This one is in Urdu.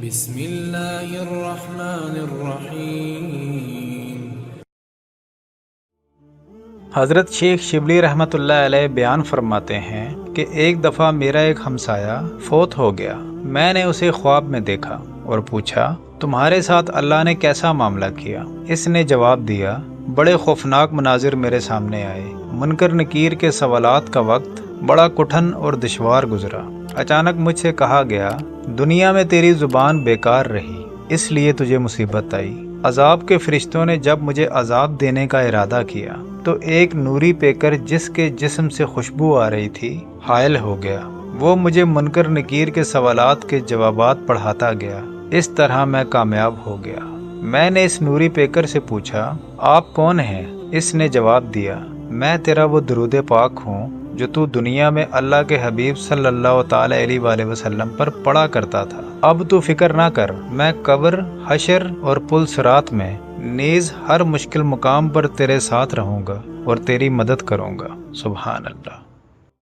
بسم اللہ الرحمن الرحیم۔ حضرت شیخ شبلی رحمۃ اللہ علیہ بیان فرماتے ہیں کہ ایک دفعہ میرا ایک ہمسایہ فوت ہو گیا۔ میں نے اسے خواب میں دیکھا اور پوچھا تمہارے ساتھ اللہ نے کیسا معاملہ کیا؟ اس نے جواب دیا بڑے خوفناک مناظر میرے سامنے آئے، منکر نکیر کے سوالات کا وقت بڑا کٹھن اور دشوار گزرا۔ اچانک مجھ سے کہا گیا دنیا میں تیری زبان بیکار رہی، اس لیے تجھے مصیبت آئی۔ عذاب کے فرشتوں نے جب مجھے عذاب دینے کا ارادہ کیا تو ایک نوری پیکر جس کے جسم سے خوشبو آ رہی تھی حائل ہو گیا۔ وہ مجھے منکر نکیر کے سوالات کے جوابات پڑھاتا گیا۔ اس طرح میں کامیاب ہو گیا۔ میں نے اس نوری پیکر سے پوچھا آپ کون ہیں؟ اس نے جواب دیا میں تیرا وہ درود پاک ہوں جو تو دنیا میں اللہ کے حبیب صلی اللہ تعالی علیہ وآلہ وسلم پر پڑھا کرتا تھا۔ اب تو فکر نہ کر، میں قبر، حشر اور پل صراط میں نیز ہر مشکل مقام پر تیرے ساتھ رہوں گا اور تیری مدد کروں گا۔ سبحان اللہ۔